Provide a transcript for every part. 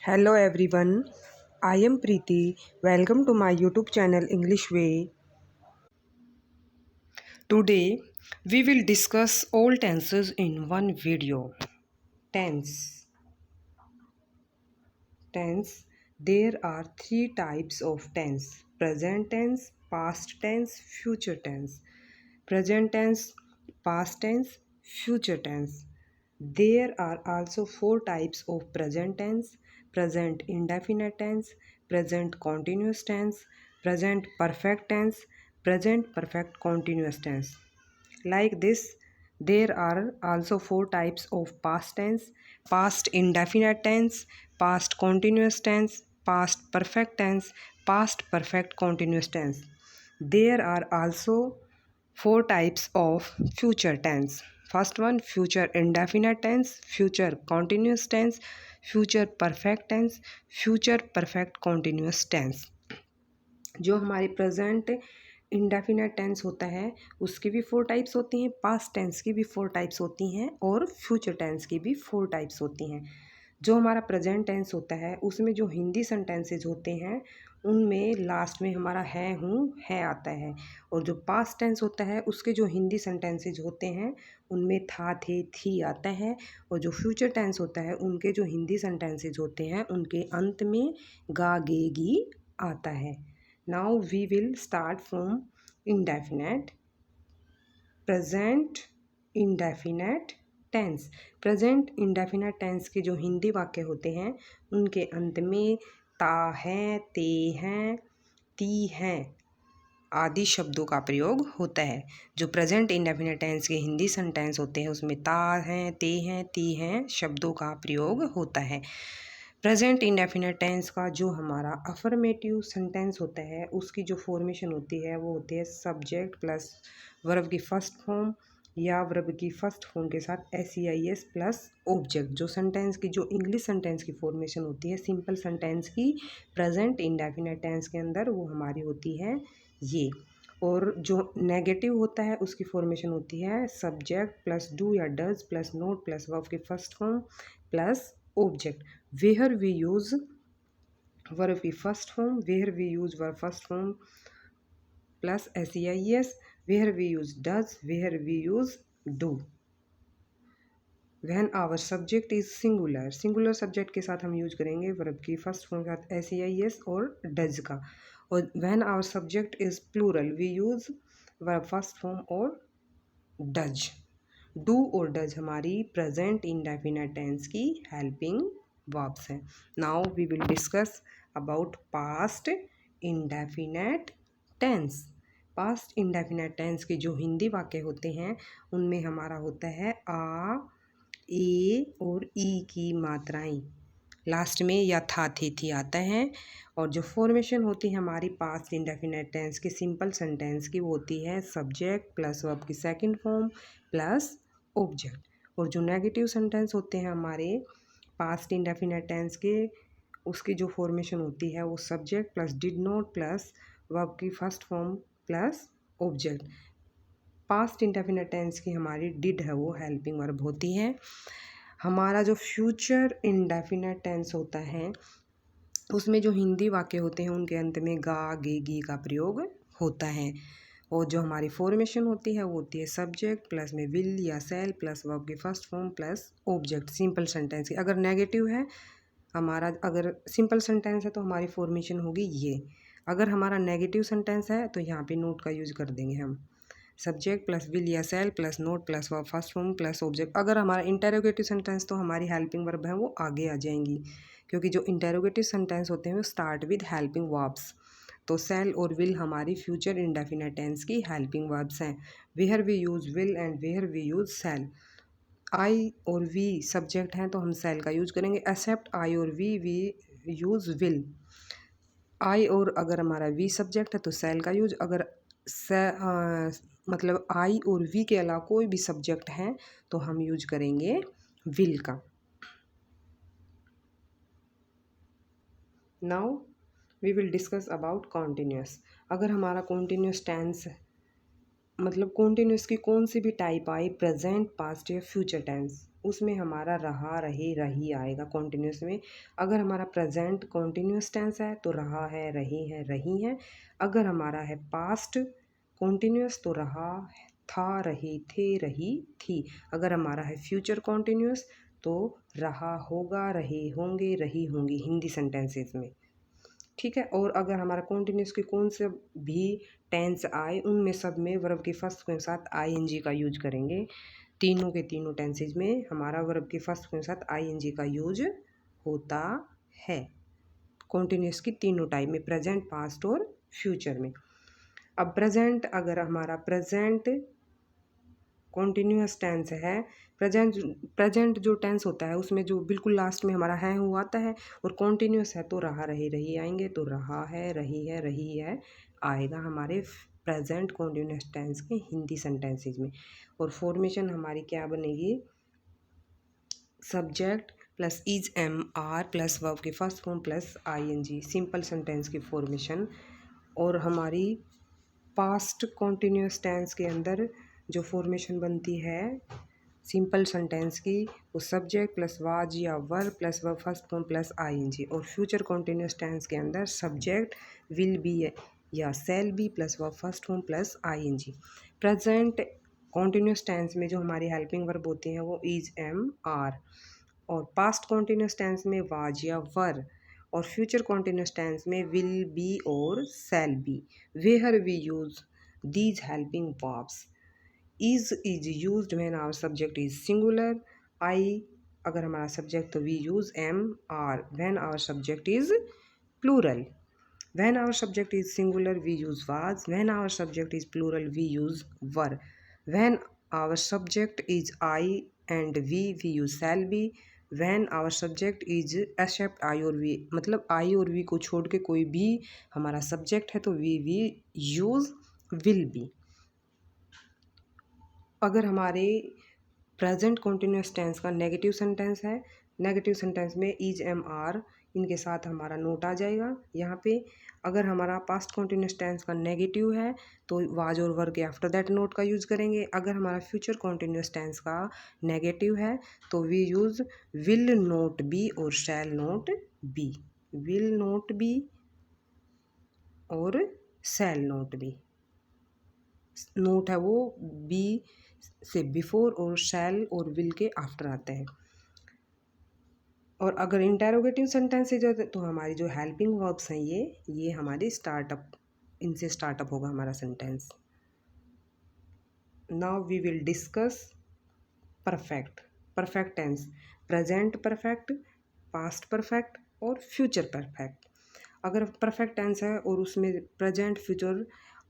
Hello everyone, I am Preeti. Welcome to my YouTube channel English Way. Today we will discuss all tenses in one video. Tense. Tense. There are three types of tense: present tense, past tense, future tense. Present tense, past tense, future tense. There are also four types of present tense: present indefinite tense, present continuous tense, present perfect tense, present perfect continuous tense. Like this, there are also four types of past tense: past indefinite tense, past continuous tense, past perfect tense, past perfect continuous tense. There are also four types of future tense. First one, future indefinite tense, future continuous tense, future perfect tense, future perfect continuous tense. जो हमारे present indefinite tense होता है उसकी भी four types होती हैं, past tense की भी फोर टाइप्स होती हैं और फ्यूचर टेंस की भी फोर टाइप्स होती हैं। जो हमारा प्रेजेंट टेंस होता है उसमें जो हिंदी सेंटेंसेज होते हैं उनमें लास्ट में हमारा है, हूँ, है आता है। और जो पास्ट टेंस होता है उसके जो हिंदी सेंटेंसेज होते हैं उनमें था, थे, थी आता है। और जो फ्यूचर टेंस होता है उनके जो हिंदी सेंटेंसेज होते हैं उनके अंत में गा, गे, गी आता है। Now we will start from indefinite. Present indefinite tense. Present indefinite tense के जो हिंदी वाक्य होते हैं उनके अंत में ता है, ते हैं, ती हैं आदि शब्दों का प्रयोग होता है। जो प्रेजेंट इंडेफिनेट टेंस के हिंदी सेंटेंस होते हैं उसमें ता हैं, ते हैं, ती हैं शब्दों का प्रयोग होता है। प्रेजेंट इंडेफिनेट टेंस का जो हमारा अफर्मेटिव सेंटेंस होता है उसकी जो फॉर्मेशन होती है वो होती है सब्जेक्ट प्लस वर्ब की फर्स्ट फॉर्म या वर्ब की फर्स्ट फॉर्म के साथ SEIS प्लस ऑब्जेक्ट। जो सेंटेंस की जो इंग्लिश सेंटेंस की फॉर्मेशन होती है सिंपल सेंटेंस की प्रेजेंट इंडेफिनेट टेंस के अंदर वो हमारी होती है ये। और जो नेगेटिव होता है उसकी फॉर्मेशन होती है सब्जेक्ट प्लस डू या does plus not plus verb की first form plus object. Where we use verb की first form, where we use verb first form plus SEIS, where we use does, where we use do. When our subject is singular, singular subject के साथ हम use करेंगे verb की first form के साथ SEIS और does का। और when our subject is plural we use verb first form और डज। डू और डज हमारी प्रेजेंट इंडेफिनेट टेंस की हेल्पिंग वर्ब्स हैं। Now we will discuss about past indefinite tense. Past indefinite tense के जो हिंदी वाक्य होते हैं उनमें हमारा होता है आ, ए और ई की मात्राएं लास्ट में या था, थे, थी आता है। और जो फॉर्मेशन होती है हमारी पास्ट इंडेफिनेट टेंस की सिंपल सेंटेंस की वो होती है सब्जेक्ट प्लस वर्ब की सेकंड फॉर्म प्लस ऑब्जेक्ट। और जो नेगेटिव सेंटेंस होते हैं हमारे पास्ट इंडेफिनेट टेंस के उसकी जो फॉर्मेशन होती है वो subject plus did not plus verb की first form plus object. Past indefinite tense की हमारी डिड है वो हेल्पिंग वर्ब होती है। हमारा जो फ्यूचर इंडेफिनेट टेंस होता है उसमें जो हिंदी वाक्य होते हैं उनके अंत में गा, गे, गी का प्रयोग होता है। और जो हमारी फॉर्मेशन होती है वो होती है सब्जेक्ट प्लस में विल या सेल प्लस वर्ब की first form plus object simple sentence की। अगर नेगेटिव है हमारा, अगर सिंपल सेंटेंस है तो हमारी फॉर्मेशन होगी ये। अगर हमारा नेगेटिव सेंटेंस है तो यहाँ पे नोट का यूज कर देंगे हम सब्जेक्ट प्लस विल या shall plus not plus verb first form plus object. अगर हमारा इंटेरोगेटिव सेंटेंस तो हमारी हेल्पिंग वर्ब है वो आगे आ जाएंगी क्योंकि जो इंटेरोगेटिव सेंटेंस होते हैं वो स्टार्ट विद हेल्पिंग वर्ब्स। तो सेल और विल हमारी फ्यूचर इंडेफिनेट टेंस की हेल्पिंग वर्ब्स हैं। Where we use will and where we use shall. I और वी सब्जेक्ट हैं तो हम सेल का यूज करेंगे, एक्सेप्ट आई और वी यूज विल। आई और अगर हमारा वी सब्जेक्ट है तो सेल का यूज। अगर मतलब आई और वी के अलावा कोई भी सब्जेक्ट है तो हम यूज करेंगे विल का। Now we will discuss about continuous. अगर हमारा कॉन्टिन्यूस टेंस मतलब कॉन्टिन्यूस की कौन सी भी टाइप आई, प्रेजेंट, पास्ट या फ्यूचर टेंस, उसमें हमारा रहा, रहे, रही आएगा कॉन्टिन्यूस में। अगर हमारा प्रेजेंट कॉन्टिन्यूस टेंस है तो रहा है, रहे हैं, रही हैं। अगर हमारा है पास्ट कॉन्टिन्यूस तो रहा, था, रहे, थे, रही, थी। अगर हमारा है फ्यूचर कॉन्टिन्यूस तो रहा, होगा, रहे होंगे, रही होंगी, हिंदी सेंटेंसेस में। ठीक है। और अगर हमारा कॉन्टिन्यूस की कौन से भी टेंस आए उनमें सब में वर्ब के फर्स्ट के साथ आईएनजी का यूज करेंगे। तीनों के तीनों टेंसेज में हमारा वर्ब के फर्स्ट के साथ आईएनजी का यूज होता है कॉन्टिन्यूस की तीनों टाइप में, प्रेजेंट, पास्ट और फ्यूचर में। अब प्रेजेंट, अगर हमारा प्रेजेंट कॉन्टिन्यूस टेंस है, प्रेजेंट प्रेजेंट जो टेंस होता है उसमें जो बिल्कुल लास्ट में हमारा है वो आता है, और कॉन्टिन्यूस है तो रहा, रहे, रही आएंगे, तो रहा है, रही है आएगा हमारे प्रेजेंट कॉन्टिन्यूस टेंस के हिंदी सेंटेंसेज में। और फॉर्मेशन हमारी क्या बनेगी, subject plus is am are plus verb के first form plus ING, simple sentence की फॉर्मेशन। और हमारी पास्ट कॉन्टिन्यूस टेंस के अंदर जो फॉर्मेशन बनती है सिंपल सेंटेंस की, वो सब्जेक्ट प्लस वाज या were plus verb first form plus ING. और फ्यूचर कॉन्टिन्यूस टेंस के अंदर सब्जेक्ट विल बी या shall be plus verb first form plus ING. Present continuous tense में जो हमारी हेल्पिंग वर्ब होती हैं वो इज एम आर, और पास्ट कॉन्टिन्यूस टेंस में वाज या वर, और फ्यूचर कॉन्टिन्यूस टेंस में विल बी और shall be. Where we use these helping verbs, is used when our subject is singular, I अगर हमारा सब्जेक्ट तो we use am, are when our subject is plural, when our subject is singular we use was, when our subject is plural we use were, when our subject is I and we use shall be, when our subject is except I और we, मतलब I और we को छोड़ के कोई भी हमारा subject है तो we यूज़ will be। अगर हमारे प्रेजेंट कॉन्टिन्यूस टेंस का नेगेटिव सेंटेंस है, नेगेटिव सेंटेंस में इज एम आर इनके साथ हमारा नोट आ जाएगा यहाँ पे। अगर हमारा पास्ट कॉन्टिन्यूस टेंस का नेगेटिव है तो वाज और वर के आफ्टर दैट नोट का यूज़ करेंगे। अगर हमारा फ्यूचर कॉन्टिन्यूस टेंस का नेगेटिव है तो we use will not be और shall not be, will not be और शैल नोट बी। नोट है वो बी से बिफोर और शैल और विल के आफ्टर आते हैं। और अगर इंटेरोगेटिव सेंटेंसेज है तो हमारी जो हेल्पिंग वर्ब्स हैं ये हमारी स्टार्टअप, इनसे स्टार्टअप होगा हमारा sentence. Now we will discuss perfect, perfect tense, present perfect, past perfect और फ्यूचर परफेक्ट। अगर परफेक्ट टेंस है और उसमें प्रेजेंट, फ्यूचर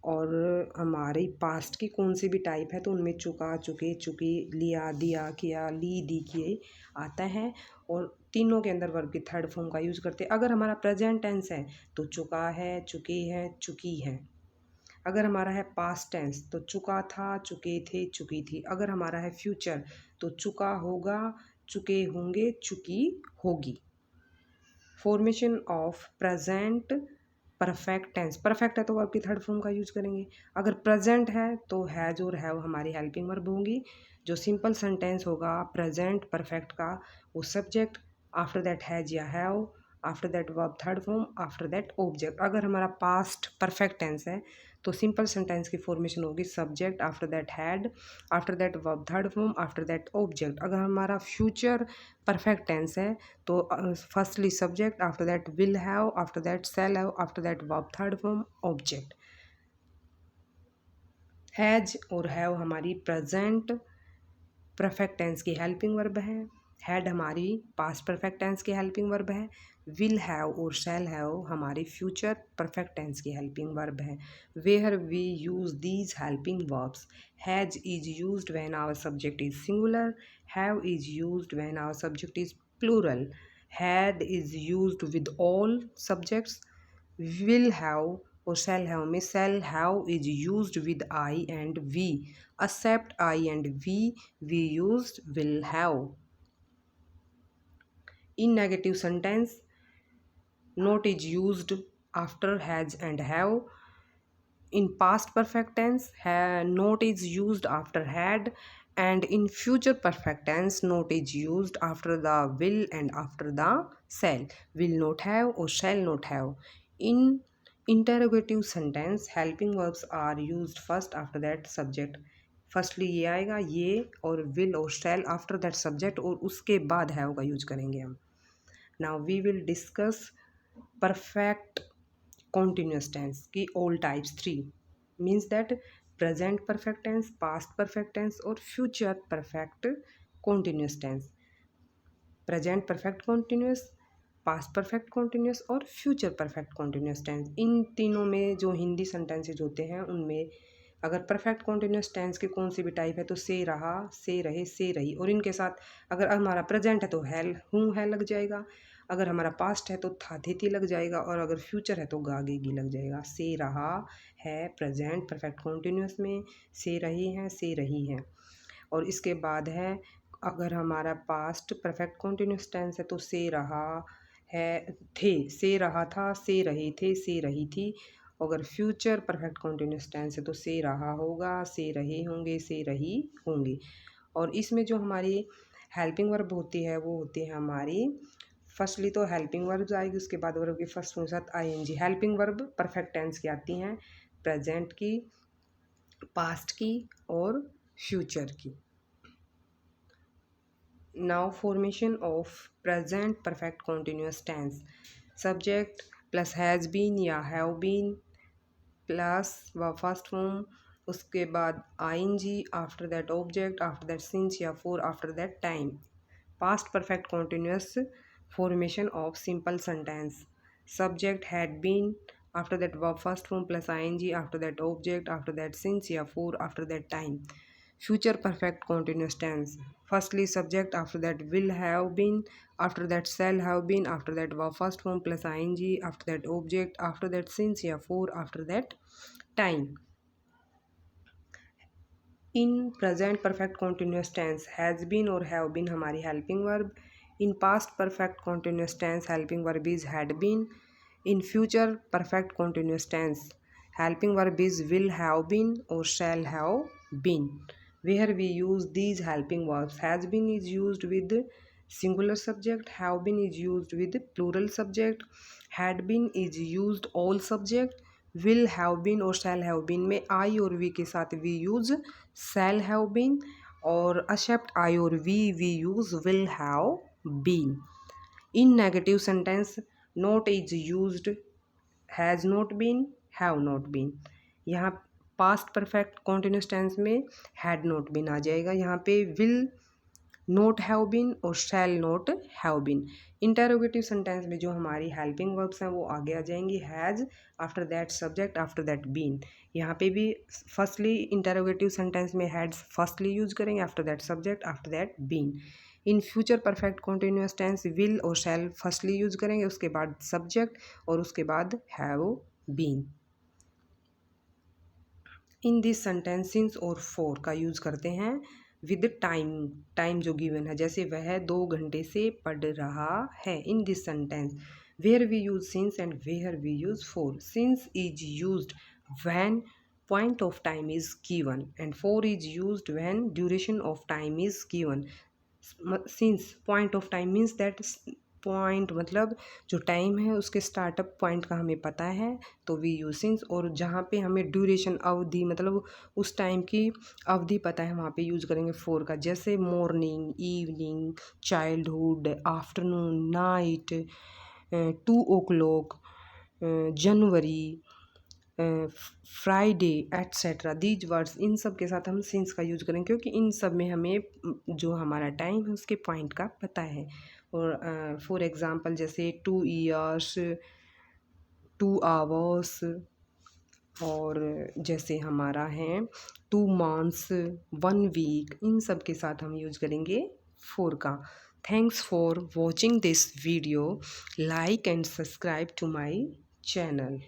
और हमारी पास्ट की कौन सी भी टाइप है तो उनमें चुका, चुके, चुकी, लिया, दिया, किया, ली, दी, किए आता है, और तीनों के अंदर वर्ब की थर्ड फॉर्म का यूज़ करते हैं। अगर हमारा प्रेजेंट टेंस है तो चुका है, चुके हैं, चुकी है। अगर हमारा है पास्ट टेंस तो चुका था, चुके थे, चुकी थी। अगर हमारा है फ्यूचर तो चुका होगा, चुके होंगे, चुकी होगी। Formation of present perfect tense, perfect है तो वर्ब की थर्ड फॉर्म का यूज करेंगे। अगर प्रेजेंट है तो हैज और हैव हमारी हेल्पिंग वर्ब होंगी। जो सिंपल सेंटेंस होगा प्रेजेंट परफेक्ट का, वो सब्जेक्ट, आफ्टर दैट हैज या have, after that verb third form, after that object. अगर हमारा पास्ट परफेक्ट टेंस है तो सिंपल सेंटेंस की फॉर्मेशन होगी subject, after that had, after that verb third form, after that object. अगर हमारा future perfect tense है तो firstly subject, after that will have, after that shall have, after that verb third form, object. Has और have हमारी present perfect tense की helping verb है, had हमारी past perfect tense की हेल्पिंग वर्ब है, will have और shall have हमारी future perfect tense की हेल्पिंग वर्ब है। Where we use these helping verbs, has is used when our subject is singular, have is used when our subject is plural, had is used with all subjects, will have और shall have में shall have is used with I and we, except I and we used will have। in negative sentence not is used after has and have, In past perfect tense, not is used after had, and in future perfect tense, not is used after the will and after the shall. Will not have or shall not have. In interrogative sentence, helping verbs are used first, after that subject. Firstly ये आएगा, ये और will और शैल after that subject, और उसके बाद have का use करेंगे हम. Now we will discuss perfect continuous tense की all types. 3 means that present perfect tense, past perfect tense और future perfect continuous tense. present perfect continuous, past perfect continuous और future perfect continuous tense. इन तीनों में जो Hindi sentences होते हैं उनमें अगर परफेक्ट कॉन्टिन्यूस टेंस की कौन सी भी टाइप है तो से रहा, से रहे, से रही, और इनके साथ अगर हमारा प्रेजेंट है तो हैल, हूँ है लग जाएगा, अगर हमारा पास्ट है तो था थे थी लग जाएगा, और अगर फ्यूचर है तो गा गे गी लग जाएगा. से रहा है प्रेजेंट परफेक्ट कॉन्टिन्यूस में, से रही हैं, से रही हैं. और इसके बाद है अगर हमारा पास्ट परफेक्ट कॉन्टिन्यूस टेंस है तो से रहा है थे, से रहा था, से रहे थे, से रही थी. अगर फ्यूचर परफेक्ट कॉन्टिन्यूस टेंस है तो से रहा होगा, से रहे होंगे, से रही होंगी. और इसमें जो हमारी हेल्पिंग वर्ब होती है वो होती है हमारी, फर्स्टली तो हेल्पिंग वर्ब आएगी, उसके बाद वर्ब की फर्स्ट के साथ ING. Helping verb perfect tense की आती हैं, प्रेजेंट की, पास्ट की और फ्यूचर की. Now formation of present perfect continuous tense. Subject plus has been या have been plus V first form, उसके बाद ING, after that object, after that since या for, after that time. Past perfect continuous formation of simple sentence. Subject had been, after that verb first form plus ing, after that object, after that since या for, after that time. Future perfect continuous tense. Firstly subject, after that will have been, after that shall have been, after that verb first form plus ing, after that object, after that since या for, after that time. In present perfect continuous tense has been और have been हमारी helping verb. In past perfect continuous tense helping verb is had been. In future perfect continuous tense helping verb is will have been और shall have been. Where we use these helping verbs, has been is used with singular subject, have been is used with plural subject, had been is used all subject. Will have been और shall have been में आई और we के साथ we use shall have been, और except I और we use will have been. In negative sentence not is used, has not been, have not been. यहाँ past perfect continuous tense में had not been आ जाएगा, यहाँ पे will not have been और shall not have been. Interrogative sentence में जो हमारी हेल्पिंग वर्ब्स हैं वो आगे आ जाएंगी, has, after that subject, after that been. यहाँ पे भी फर्स्टली इंटरोगेटिव सेंटेंस में हैड्स फर्स्टली यूज करेंगे, after that subject, after that been. In future perfect continuous tense will और शैल फर्स्टली यूज करेंगे, उसके बाद सब्जेक्ट और उसके बाद have been. In this sentence since और फॉर का यूज करते हैं विद टाइम. टाइम जो गिवन है, जैसे वह 2 घंटे से पढ़ रहा है. In this sentence where we use since and where we use for. Since is used when point of time is given and for is used when duration of time is given. Since point of time means that point मतलब जो time है उसके startup point का हमें पता है तो we use since, और जहाँ पे हमें ड्यूरेशन अवधि मतलब उस टाइम की अवधि पता है वहाँ पे यूज करेंगे फोर का. जैसे morning, evening, childhood, afternoon, night, 2 o'clock, January, Friday etcetera. These words in सब के साथ हम सिंस का यूज करेंगे क्योंकि इन सब में हमें जो हमारा टाइम है उसके पॉइंट का पता है. और फॉर एग्ज़ाम्पल जैसे 2 years, 2 hours, और जैसे हमारा है 2 months, 1 week, इन सब के साथ हम यूज करेंगे फोर का. Thanks for watching this video. Like and subscribe to my channel.